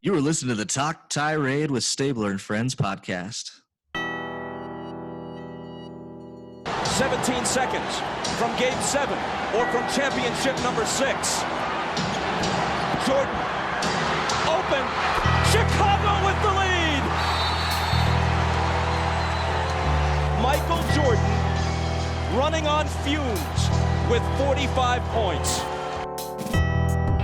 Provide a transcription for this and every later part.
You were listening to the Talk Tirade with Stabler and Friends podcast. 17 seconds from Game 7 or from championship number 6. Jordan, open, Chicago with the lead! Michael Jordan running on fumes with 45 points.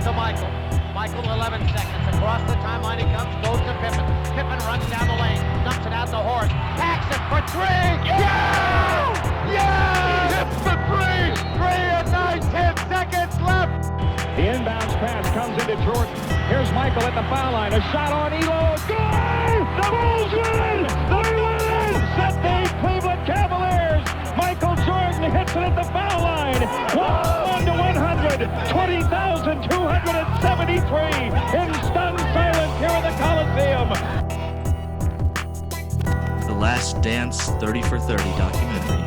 To Michael. Michael, 11 seconds. Across the timeline he comes, goes to Pippen. Pippen runs down the lane, dumps it out to Horst. Hacks it for three! Yeah! Yeah! Hits the three! 3 and 9, 10 seconds left! The inbounds pass comes into Jordan. Here's Michael at the foul line. A shot on Elo. Good! The Bulls win! They win! Set the Cleveland Cavaliers! Michael Jordan hits it at the foul line. 1 to 100. 20,273 in stunned silence here in the Coliseum. The Last Dance 30 for 30 documentary.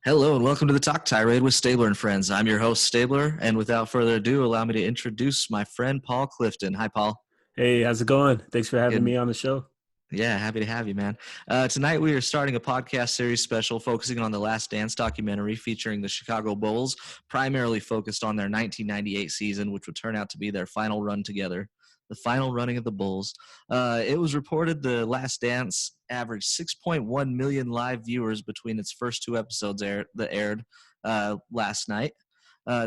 Hello and welcome to the Talk Tirade with Stabler and Friends. I'm your host, Stabler, and without further ado, allow me to introduce my friend Paul Clifton. Hi, Paul. Hey, how's it going? Thanks for having me on the show. Yeah, happy to have you, man. Tonight we are starting a podcast series special focusing on the Last Dance documentary featuring the Chicago Bulls, primarily focused on their 1998 season, which would turn out to be their final run together, the final running of the Bulls. It was reported the Last Dance averaged 6.1 million live viewers between its first 2 episodes that aired last night.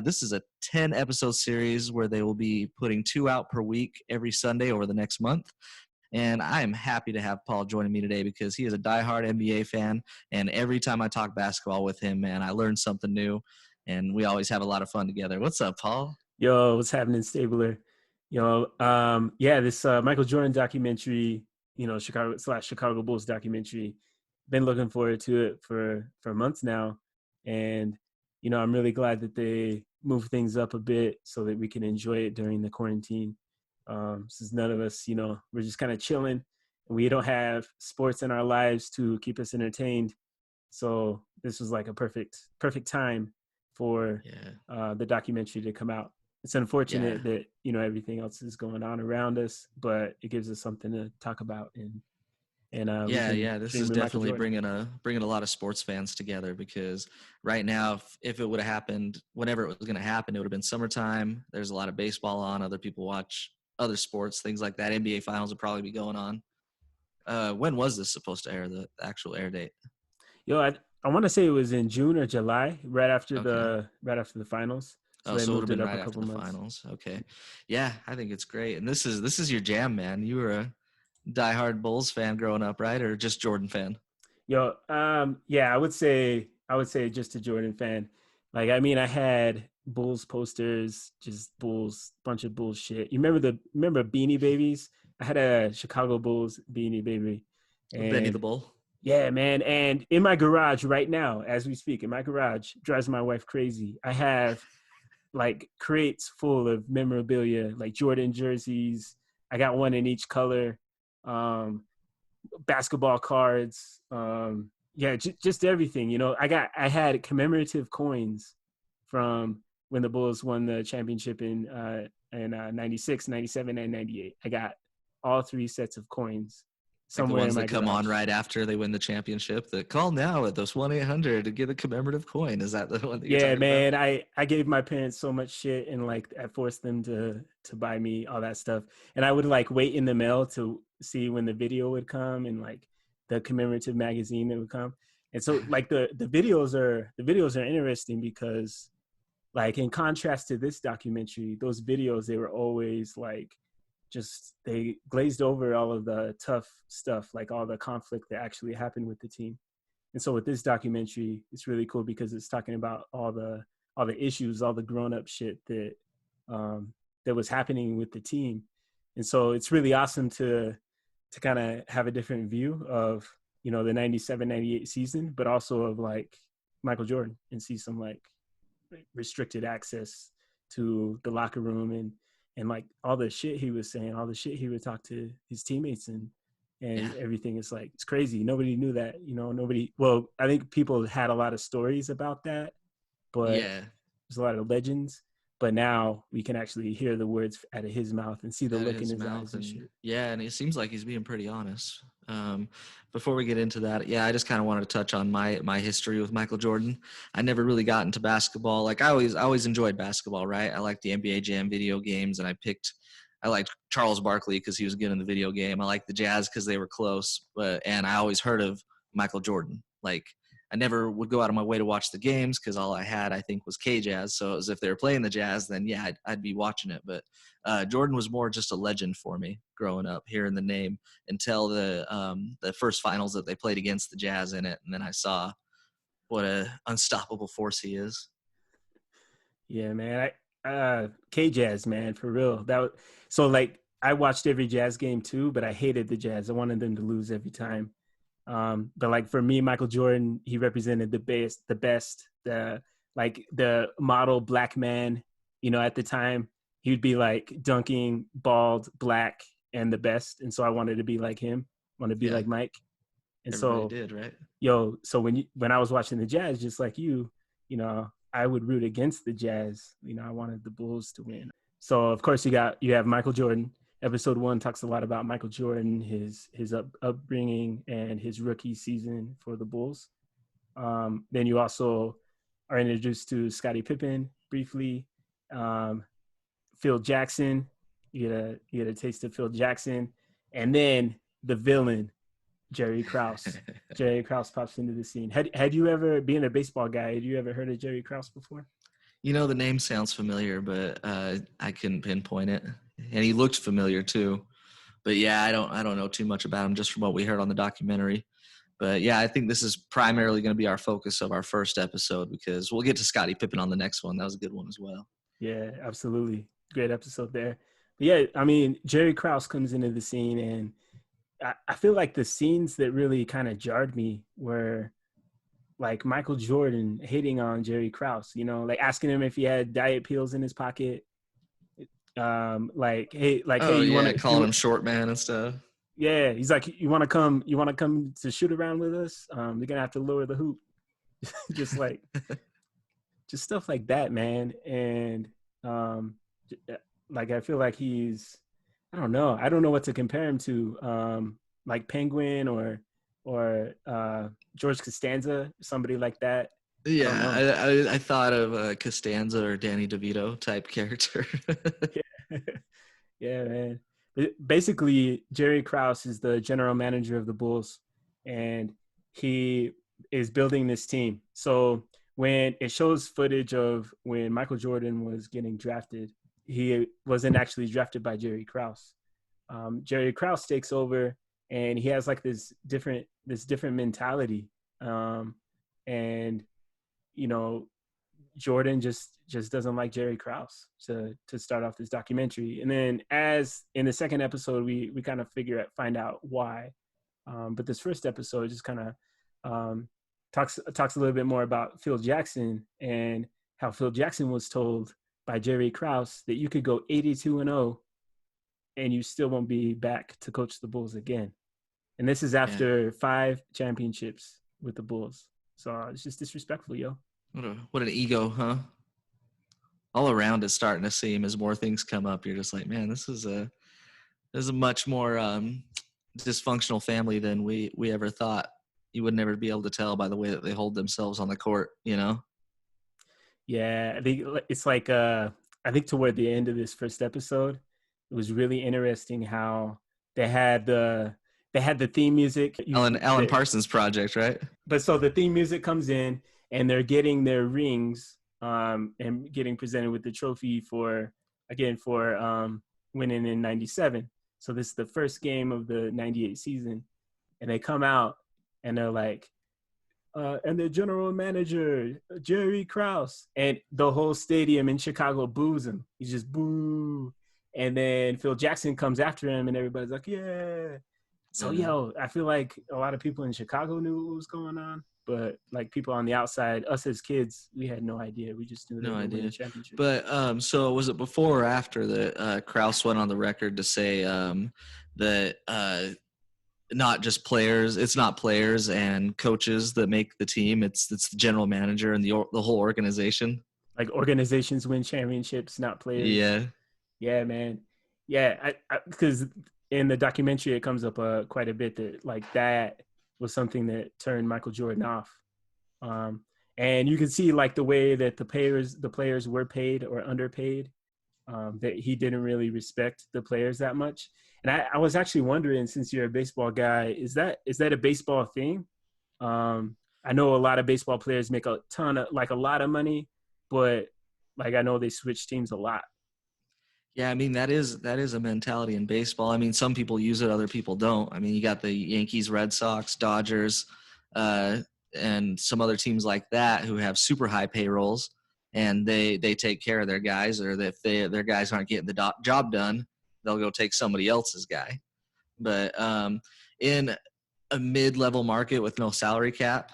This is a 10-episode series where they will be putting 2 out per week every Sunday over the next month. And I am happy to have Paul joining me today because he is a diehard NBA fan. And every time I talk basketball with him, man, I learn something new. And we always have a lot of fun together. What's up, Paul? Yo, what's happening, Stabler? This Michael Jordan documentary, Chicago Bulls documentary, been looking forward to it for months now. And, I'm really glad that they moved things up a bit so that we can enjoy it during the quarantine. Since none of us, we're just kind of chilling and we don't have sports in our lives to keep us entertained. So this was like a perfect time for the documentary to come out. It's unfortunate that, everything else is going on around us, but it gives us something to talk about. This is definitely bringing a lot of sports fans together because right now, if it would have happened, whenever it was going to happen, it would have been summertime. There's a lot of baseball on. Other people watch other sports, things like that. NBA finals would probably be going on. When was this supposed to air, the actual air date? I want to say it was in June or July, right after the finals. So it would have been right after the finals. Okay. Yeah, I think it's great. And this is your jam, man. You were a diehard Bulls fan growing up, right? Or just Jordan fan? I would say just a Jordan fan. I had Bulls posters, just Bulls, bunch of bullshit. You remember Beanie Babies? I had a Chicago Bulls Beanie Baby. And Benny the Bull. Yeah, man. And in my garage right now, as we speak, drives my wife crazy. I have crates full of memorabilia, like Jordan jerseys. I got one in each color. Basketball cards. Just everything. I had commemorative coins from when the Bulls won the championship in 96, 97, and 98. I got all 3 sets of coins. Somewhere the ones that come on right after they win the championship. That call now at this 1-800 to get a commemorative coin. Is that the one that you're talking man. about? I gave my parents so much shit and I forced them to buy me all that stuff. And I would wait in the mail to see when the video would come and the commemorative magazine that would come. And so the videos are interesting because in contrast to this documentary, those videos, they were always they glazed over all of the tough stuff, all the conflict that actually happened with the team. And so with this documentary, it's really cool because it's talking about all the issues, all the grown-up shit that was happening with the team. And so it's really awesome to kind of have a different view of, the 97-98 season, but also of Michael Jordan and see some restricted access to the locker room and all the shit he was saying, all the shit he would talk to his teammates and everything. It's it's crazy. Nobody knew that, well, I think people had a lot of stories about that, but there's a lot of legends, but now we can actually hear the words out of his mouth and see the Out of look in his his mouth eyes and shit. yeah, and it seems like he's being pretty honest. Before we get into that, yeah, I just kind of wanted to touch on my history with Michael Jordan. I never really got into basketball. Like I always enjoyed basketball, right? I liked the NBA Jam video games, and I liked Charles Barkley because he was good in the video game. I liked the Jazz because they were close, and I always heard of Michael Jordan. Like I never would go out of my way to watch the games because all I had, I think, was K-Jazz. So it was if they were playing the Jazz, then yeah, I'd be watching it. But Jordan was more just a legend for me growing up, hearing the name until the first finals that they played against the Jazz in it, and then I saw what a unstoppable force he is. Yeah, man. K-Jazz, man, for real. So like I watched every Jazz game too, but I hated the Jazz. I wanted them to lose every time. But like for me, Michael Jordan, he represented the best, the model black man, at the time. He would be like dunking, bald, black, and the best. And so I wanted to be like him, wanted to be like Mike. And Everybody did, right? So when I was watching the Jazz, just like you, I would root against the Jazz. I wanted the Bulls to win. So of course you have Michael Jordan. Episode 1 talks a lot about Michael Jordan, his upbringing, and his rookie season for the Bulls. Then you also are introduced to Scottie Pippen briefly. Phil Jackson, you get a taste of Phil Jackson, and then the villain, Jerry Krause. Jerry Krause pops into the scene. Had you ever, being a baseball guy, had you ever heard of Jerry Krause before? The name sounds familiar, but I couldn't pinpoint it. And he looked familiar too. But yeah, I don't know too much about him just from what we heard on the documentary. But yeah, I think this is primarily going to be our focus of our first episode because we'll get to Scottie Pippen on the next one. That was a good one as well. Yeah, absolutely. Great episode there. But yeah, I mean, Jerry Krause comes into the scene, and I feel like the scenes that really kind of jarred me were like Michael Jordan hating on Jerry Krause, like asking him if he had diet pills in his pocket. Hey, you want to calling him short man and stuff. Yeah, he's like, you want to come to shoot around with us? You're gonna have to lower the hoop. just stuff like that, man. And I feel like he's, I don't know what to compare him to. Like Penguin or George Costanza, somebody like that. Yeah, I thought of Costanza or Danny DeVito type character. Yeah, man. Basically, Jerry Krause is the general manager of the Bulls, and he is building this team. So when it shows footage of when Michael Jordan was getting drafted, he wasn't actually drafted by Jerry Krause. Jerry Krause takes over, and he has like this different mentality. And Jordan just doesn't like Jerry Krause to start off this documentary. And then as in the second episode, we kind of find out why. But this first episode just kind of talks a little bit more about Phil Jackson and how Phil Jackson was told by Jerry Krause that you could go 82-0 and you still won't be back to coach the Bulls again. And this is after 5 championships with the Bulls. So it's just disrespectful, yo. What an ego, huh? All around it's starting to seem as more things come up, you're just like, man, this is a much more dysfunctional family than we ever thought. You would never be able to tell by the way that they hold themselves on the court, Yeah, I think it's like I think toward the end of this first episode, it was really interesting how they had the theme music. Alan Parsons Project, right? But so the theme music comes in, and they're getting their rings and getting presented with the trophy for winning in 97. So this is the first game of the 98 season. And they come out and they're like, and the general manager, Jerry Krause. And the whole stadium in Chicago boos him. He's just boo. And then Phil Jackson comes after him and everybody's like, yeah. So, I feel like a lot of people in Chicago knew what was going on. But like people on the outside, us as kids, we had no idea. We just knew they were winning the championship. But so was it before or after that Krause went on the record to say that not just players, it's not players and coaches that make the team. It's the general manager and the whole organization. Like organizations win championships, not players. Yeah. Yeah, man. Yeah, because in the documentary it comes up quite a bit that like that was something that turned Michael Jordan off. And you can see like the way that the players were paid or underpaid, that he didn't really respect the players that much. And I was actually wondering, since you're a baseball guy, is that a baseball thing? I know a lot of baseball players make a lot of money, but like I know they switch teams a lot. Yeah, I mean that is a mentality in baseball. I mean, some people use it, other people don't. I mean, you got the Yankees, Red Sox, Dodgers, and some other teams like that who have super high payrolls, and they take care of their guys, or if their guys aren't getting the job done, they'll go take somebody else's guy. But in a mid-level market with no salary cap,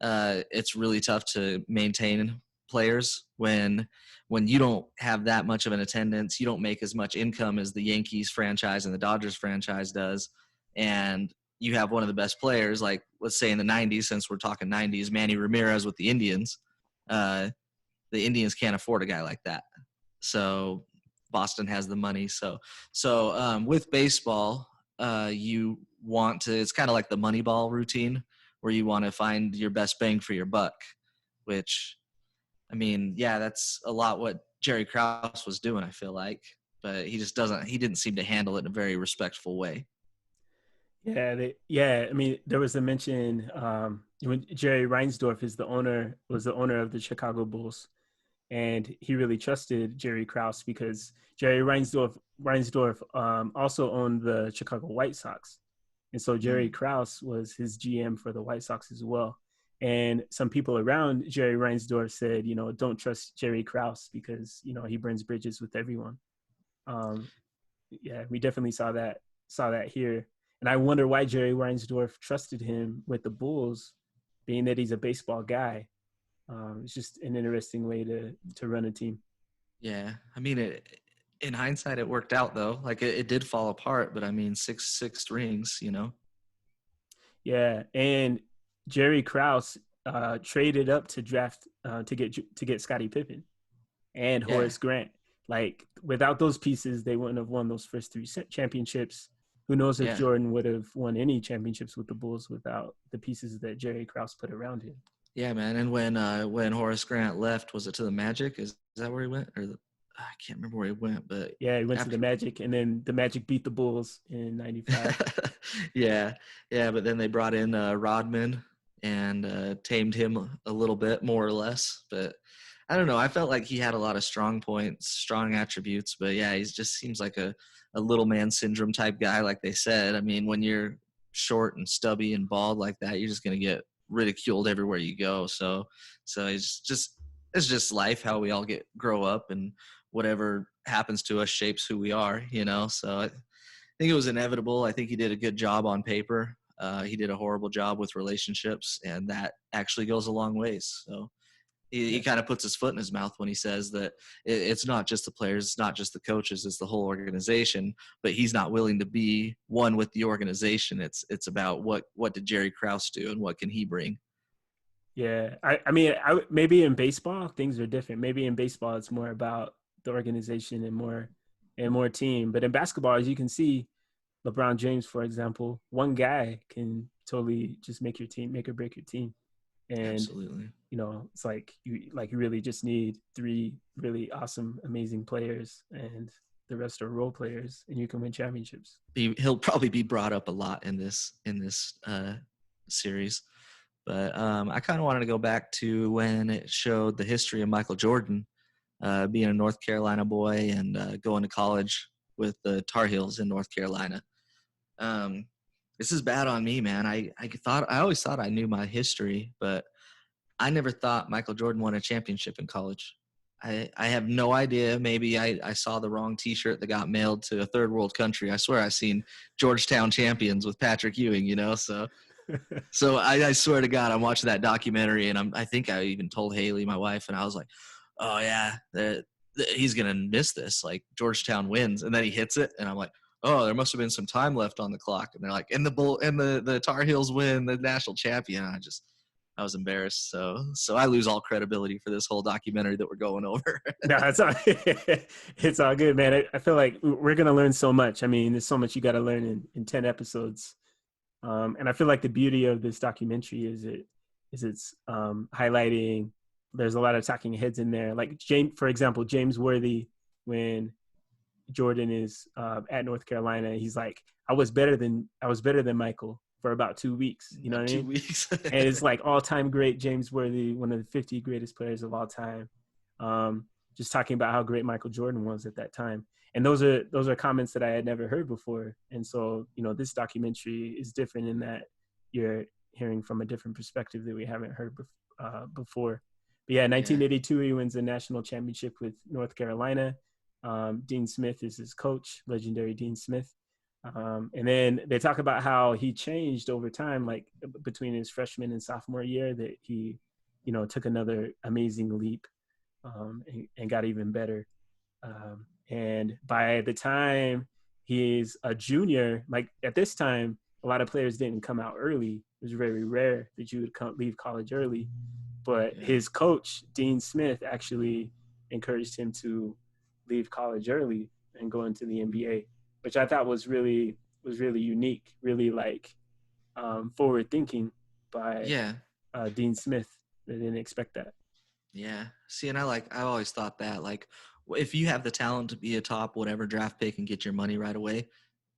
it's really tough to maintain players when you don't have that much of an attendance, you don't make as much income as the Yankees franchise and the Dodgers franchise does, and you have one of the best players, like let's say in the 90s, since we're talking 90s, Manny Ramirez with the Indians. The Indians can't afford a guy like that. So Boston has the money. So with baseball, you want to, it's kind of like the Moneyball routine where you want to find your best bang for your buck, which, I mean, yeah, that's a lot what Jerry Krause was doing, I feel like, but he didn't seem to handle it in a very respectful way. Yeah, I mean, there was a mention when Jerry Reinsdorf was the owner of the Chicago Bulls, and he really trusted Jerry Krause because Jerry Reinsdorf also owned the Chicago White Sox, and so Jerry Krause was his GM for the White Sox as well. And some people around Jerry Reinsdorf said, don't trust Jerry Krause because, he burns bridges with everyone. Yeah, we definitely saw that here. And I wonder why Jerry Reinsdorf trusted him with the Bulls, being that he's a baseball guy. It's just an interesting way to run a team. Yeah. I mean, in hindsight, it worked out, though. Like, it did fall apart, but I mean, six rings, Yeah, and Jerry Krause traded up to draft to get Scottie Pippen and Horace Grant. Like, without those pieces, they wouldn't have won those first 3 championships. Who knows if Jordan would have won any championships with the Bulls without the pieces that Jerry Krause put around him. Yeah, man. And when Horace Grant left, was it to the Magic? Is that where he went? Or I can't remember where he went, but yeah, he went to the Magic, and then the Magic beat the Bulls in '95. yeah, but then they brought in Rodman and tamed him a little bit, more or less. But I don't know. I felt like he had a lot of strong points, strong attributes. But yeah, he just seems like a little man syndrome type guy, like they said. I mean, when you're short and stubby and bald like that, you're just gonna get ridiculed everywhere you go. So it's just life, how we all grow up, and whatever happens to us shapes who we are, So I think it was inevitable. I think he did a good job on paper. He did a horrible job with relationships, and that actually goes a long ways. So he kind of puts his foot in his mouth when he says that it's not just the players, it's not just the coaches, it's the whole organization. But he's not willing to be one with the organization. It's about what did Jerry Krause do and what can he bring. Yeah, I mean, maybe in baseball things are different. Maybe in baseball it's more about the organization and more team. But in basketball, as you can see, LeBron James, for example, one guy can totally just make or break your team. And absolutely, it's like you really just need 3 really awesome, amazing players, and the rest are role players, and you can win championships. He'll probably be brought up a lot in this series, but I kind of wanted to go back to when it showed the history of Michael Jordan being a North Carolina boy and going to college with the Tar Heels in North Carolina. This is bad on me, man. I always thought I knew my history, but I never thought Michael Jordan won a championship in college. I have no idea. Maybe I saw the wrong T-shirt that got mailed to a third world country. I swear I've seen Georgetown champions with Patrick Ewing, So I swear to God, I'm watching that documentary, and I think I even told Haley, my wife, and I was like, oh yeah, he's gonna miss this. Like, Georgetown wins, and then he hits it, and I'm like, oh, there must have been some time left on the clock. And they're like, and the Tar Heels win the national champion. I was embarrassed. So I lose all credibility for this whole documentary that we're going over. No, it's all, it's all good, man. I feel like we're going to learn so much. I mean, there's so much you got to learn in 10 episodes. And I feel like the beauty of this documentary is it's highlighting, there's a lot of talking heads in there. Like for example, James Worthy, when Jordan is at North Carolina, he's like, I was better than Michael for about 2 weeks. You know what I mean? 2 weeks. And it's like all-time great James Worthy, one of the 50 greatest players of all time. Just talking about how great Michael Jordan was at that time. And those are comments that I had never heard before. And so, this documentary is different in that you're hearing from a different perspective that we haven't heard before. But yeah, 1982, he wins the national championship with North Carolina. Dean Smith is his coach, legendary Dean Smith. And then they talk about how he changed over time, like between his freshman and sophomore year, that he, took another amazing leap and got even better. And by the time he's a junior, like at this time, a lot of players didn't come out early. It was very rare that you would leave college early. But his coach, Dean Smith, actually encouraged him to leave college early and go into the NBA, which I thought was really unique, really like forward thinking by Dean Smith. I didn't expect that. Yeah. See, and I always thought that, like, if you have the talent to be a top whatever draft pick and get your money right away,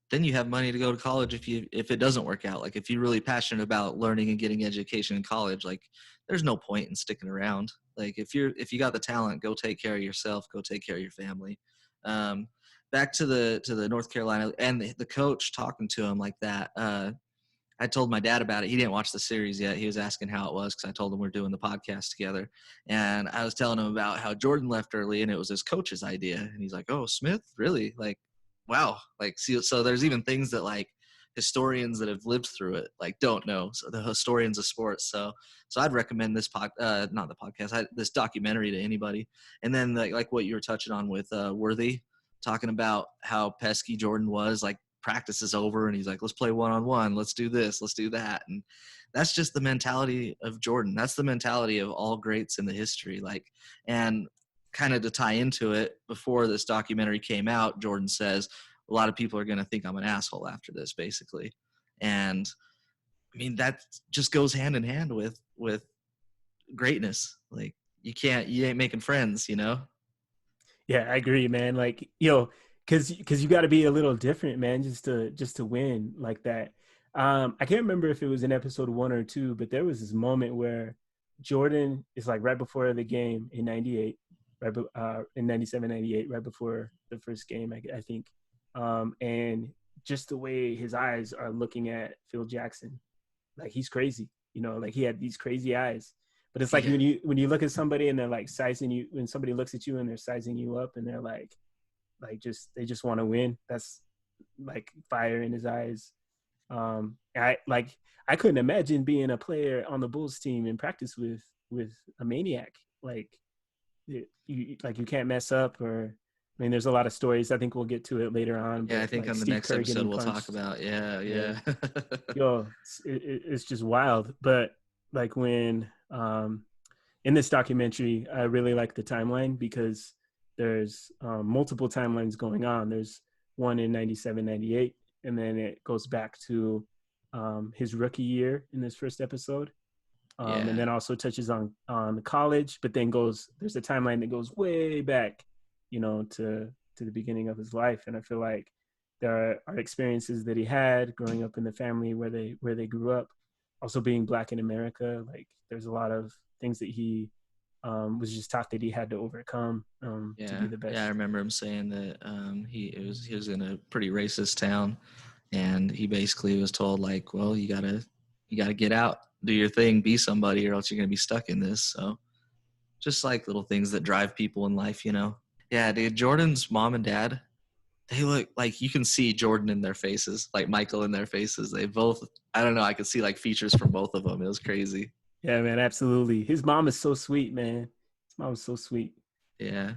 then you have money to go to college if it doesn't work out. Like, if you're really passionate about learning and getting education in college, like, there's no point in sticking around. Like, if you got the talent, go take care of yourself, go take care of your family. Back to the North Carolina and the coach talking to him like that. I told my dad about it. He didn't watch the series yet. He was asking how it was because I told him we're doing the podcast together. And I was telling him about how Jordan left early and it was his coach's idea. And he's like, oh, Smith? Really? Like, wow. Like, see, so there's even things that like historians that have lived through it, like, don't know. So the historians of sports. So I'd recommend this this documentary to anybody. And then like what you were touching on with Worthy, talking about how pesky Jordan was, like, practice is over and he's like, let's play one-on-one, let's do this, let's do that. And that's just the mentality of Jordan. That's the mentality of all greats in the history. Like, and kind of to tie into it, before this documentary came out, Jordan says a lot of people are going to think I'm an asshole after this, basically. And I mean, that just goes hand in hand with greatness. Like, you ain't making friends, Yeah, I agree, man. Like, because you got to be a little different, man, just to win like that. I can't remember if it was in episode 1 or 2, but there was this moment where Jordan is like right before the game in 98, in 97, 98, right before the first game, I think. And just the way his eyes are looking at Phil Jackson, like, he's crazy, like he had these crazy eyes. But it's like when you look at somebody and they're like sizing you, when somebody looks at you and they're sizing you up and they're like they just want to win. That's like fire in his eyes. I couldn't imagine being a player on the Bulls team in practice with a maniac. Like, you can't mess up. Or, I mean, there's a lot of stories. I think we'll get to it later on. Yeah, I think on the next episode we'll talk about. Yeah. It's just wild. But like when in this documentary, I really like the timeline because there's multiple timelines going on. There's one in 97, 98, and then it goes back to his rookie year in this first episode. And then also touches on the college, but then there's a timeline that goes way back, to the beginning of his life. And I feel like there are experiences that he had growing up in the family where they grew up, also being Black in America. Like, there's a lot of things that he was just taught that he had to overcome to be the best. Yeah, I remember him saying that he was in a pretty racist town, and he basically was told, like, well, you gotta get out, do your thing, be somebody, or else you're gonna be stuck in this. So just like little things that drive people in life, Yeah, dude, Jordan's mom and dad, they look like you can see Jordan in their faces, like Michael in their faces. They both, I don't know, I could see like features from both of them. It was crazy. Yeah, man, absolutely. His mom is so sweet, man. His mom is so sweet. Yeah.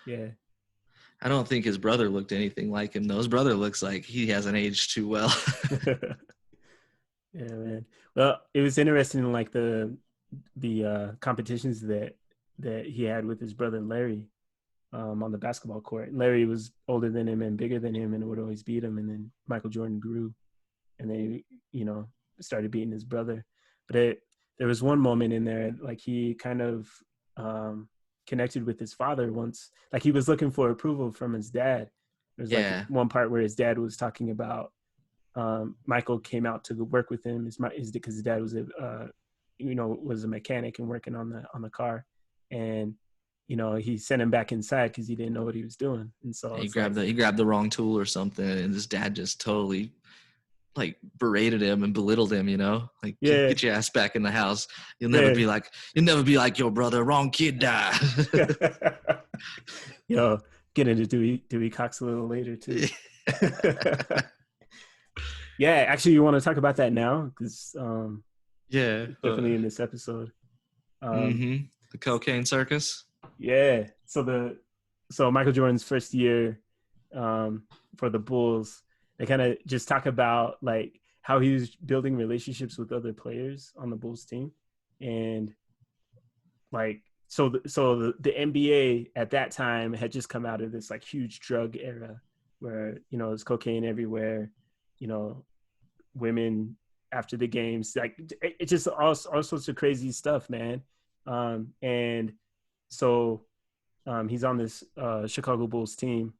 Yeah. I don't think his brother looked anything like him, though. His brother looks like he hasn't aged too well. Yeah, man. Well, it was interesting, like the competitions that he had with his brother Larry on the basketball court. Larry was older than him and bigger than him and would always beat him. And then Michael Jordan grew and then, started beating his brother. But there was one moment in there, like he kind of connected with his father once. Like he was looking for approval from his dad. There's like one part where his dad was talking about Michael came out to work with him because his dad was was a mechanic and working on the car, and he sent him back inside because he didn't know what he was doing, and so he grabbed the wrong tool or something, and his dad just totally like berated him and belittled him, like get your ass back in the house. You'll never be like your brother. Wrong kid die. Get into Dewey Cox a little later too. Yeah, actually, you want to talk about that now? Because definitely in this episode. The cocaine circus. Yeah. So Michael Jordan's first year for the Bulls, they kind of just talk about like how he was building relationships with other players on the Bulls team, and like so the NBA at that time had just come out of this like huge drug era where there's cocaine everywhere. Women after the games, like it's just all sorts of crazy stuff, man. And so he's on this Chicago Bulls team,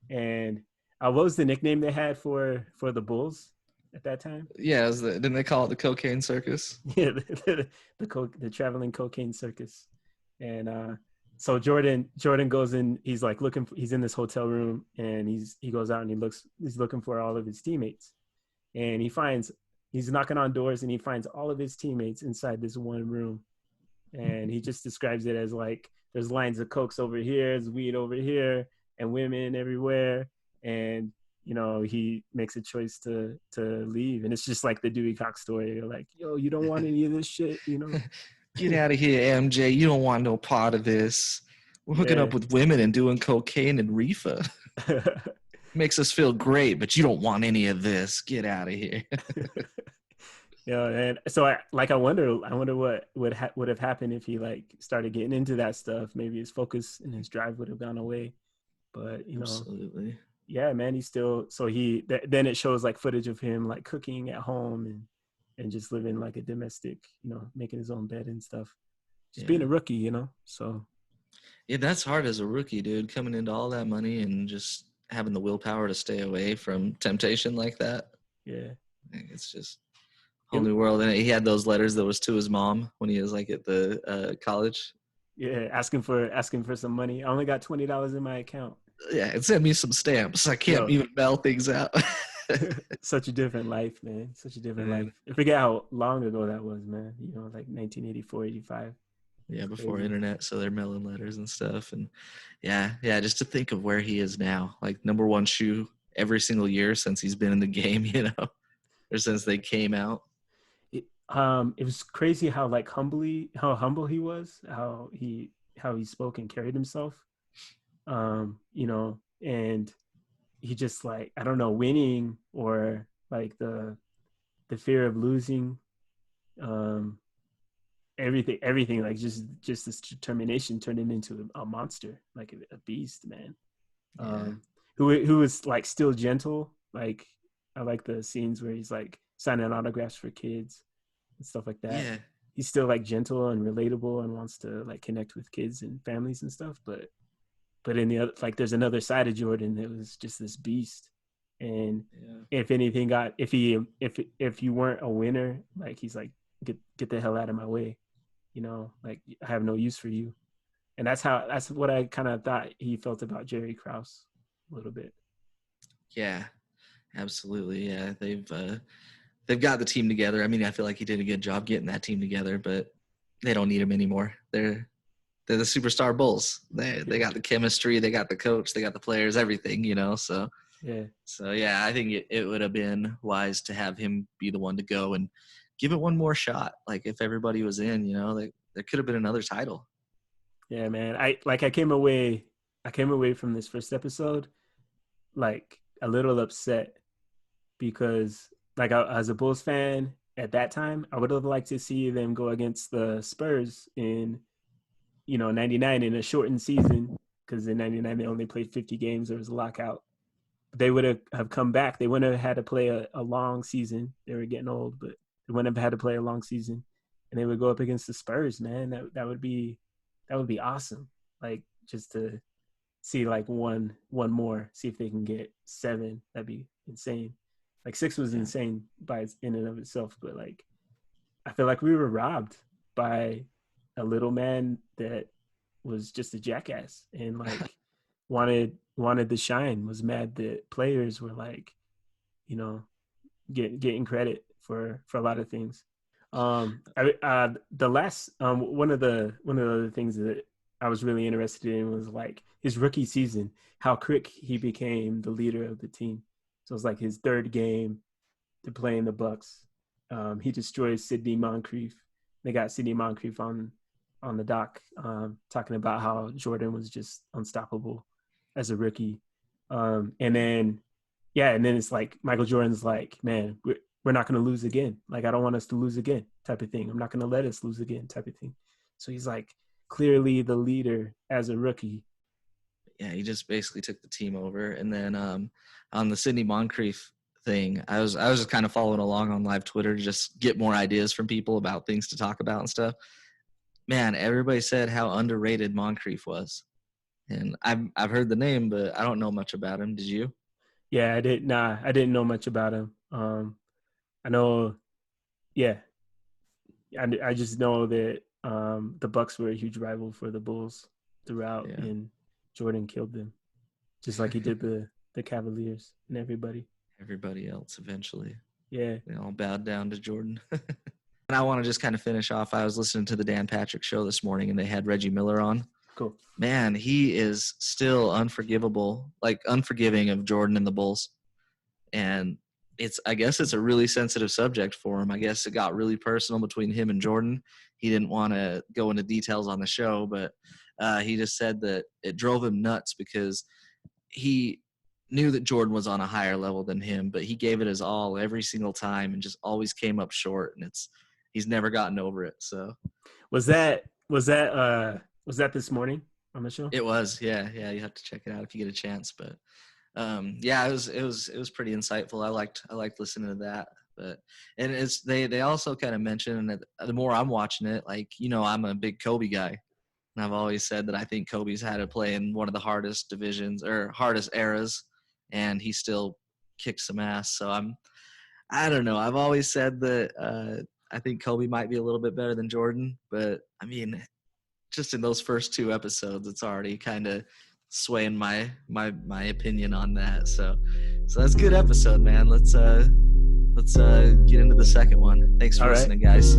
and what was the nickname they had for the Bulls at that time? Yeah, didn't they call it the cocaine circus? Yeah, the traveling cocaine circus. And so Jordan goes in. He's like he's in this hotel room, and he goes out and he's looking for all of his teammates. And he's knocking on doors, and he finds all of his teammates inside this one room. And he just describes it as like, there's lines of cokes over here, there's weed over here, and women everywhere. And, he makes a choice to leave. And it's just like the Dewey Cox story. You're like, yo, you don't want any of this shit, Get out of here, MJ. You don't want no part of this. We're hooking up with women and doing cocaine and reefer. Makes us feel great, but you don't want any of this. Get out of here. And so I wonder what would have happened if he like started getting into that stuff. Maybe his focus and his drive would have gone away. But absolutely, yeah, man. He's still then it shows like footage of him like cooking at home and just living like a domestic, making his own bed and stuff. Just being a rookie, So yeah, that's hard as a rookie, dude. Coming into all that money and just having the willpower to stay away from temptation like that. Yeah. It's just a whole new world. And he had those letters that was to his mom when he was like at the college. Yeah, asking for some money. I only got $20 in my account. Yeah, and send me some stamps. I can't even mail things out. Such a different life, man. Such a different life. I forget how long ago that was, man. Like 1984, 85. Yeah, before internet, so they're mailing letters and stuff. And yeah, just to think of where he is now, like number one shoe every single year since he's been in the game, or since they came out. It was crazy how humble he was, how he spoke and carried himself. And he just like, I don't know, winning or like the fear of losing, everything like just this determination turned him into a monster, like a beast, man. Who was like still gentle. Like I like the scenes where he's like signing autographs for kids and stuff like that. Yeah, he's still like gentle and relatable and wants to like connect with kids and families and stuff. But in the other, like there's another side of Jordan that was just this beast. And if anything if you weren't a winner, like he's like, get the hell out of my way. Like I have no use for you. And that's what I kind of thought he felt about Jerry Krause a little bit. Yeah, absolutely. Yeah, they've got the team together. I mean, I feel like he did a good job getting that team together, but they don't need him anymore. They're the superstar Bulls. They got the chemistry, they got the coach, they got the players, everything, So yeah, I think it would have been wise to have him be the one to go and give it one more shot. Like if everybody was in, there could have been another title. Yeah, man. I came away from this first episode like a little upset because like I was a Bulls fan at that time. I would have liked to see them go against the Spurs in, 99 in a shortened season, because in 99 they only played 50 games. There was a lockout. They would have come back. They wouldn't have had to play a long season. They were getting old, but they wouldn't have had to play a long season. And they would go up against the Spurs, man. That would be awesome. Like, just to see like one more, see if they can get 7. That'd be insane. Like 6 was insane in and of itself, but like I feel like we were robbed by a little man that was just a jackass and like wanted the shine, was mad that players were like, getting credit for a lot of things. One of the other things that I was really interested in was like his rookie season, how quick he became the leader of the team. So it was like his 3rd game to play in the Bucks. He destroys Sidney Moncrief. They got Sidney Moncrief on the dock, talking about how Jordan was just unstoppable as a rookie. And then it's like Michael Jordan's like, man, we're not going to lose again. Like, I don't want us to lose again type of thing. I'm not going to let us lose again type of thing. So he's like clearly the leader as a rookie. Yeah, he just basically took the team over. And then on the Sidney Moncrief thing, I was just kind of following along on live Twitter to just get more ideas from people about things to talk about and stuff. Man, everybody said how underrated Moncrief was. And I've heard the name, but I don't know much about him. Did you? Yeah, I didn't know much about him. I know, yeah. I just know that the Bucks were a huge rival for the Bulls throughout, and Jordan killed them, just like he did the Cavaliers and everybody else eventually. Yeah, they all bowed down to Jordan. And I want to just kind of finish off. I was listening to the Dan Patrick Show this morning, and they had Reggie Miller on. Cool. Man, he is still unforgiving of Jordan and the Bulls. And I guess it's a really sensitive subject for him. I guess it got really personal between him and Jordan. He didn't want to go into details on the show, but he just said that it drove him nuts because he knew that Jordan was on a higher level than him, but he gave it his all every single time and just always came up short. And he's never gotten over it. So was that this morning on the show? It was, yeah. You have to check it out if you get a chance. But it was pretty insightful. I liked listening to that. But and they also kind of mentioned that the more I'm watching it, like, I'm a big Kobe guy, and I've always said that I think Kobe's had to play in one of the hardest divisions or hardest eras, and he still kicks some ass. So I don't know. I've always said that I think Kobe might be a little bit better than Jordan, but I mean, just in those first 2 episodes, it's already kind of swaying my opinion on that. So that's a good episode, man. Let's get into the second one. Thanks for listening, guys.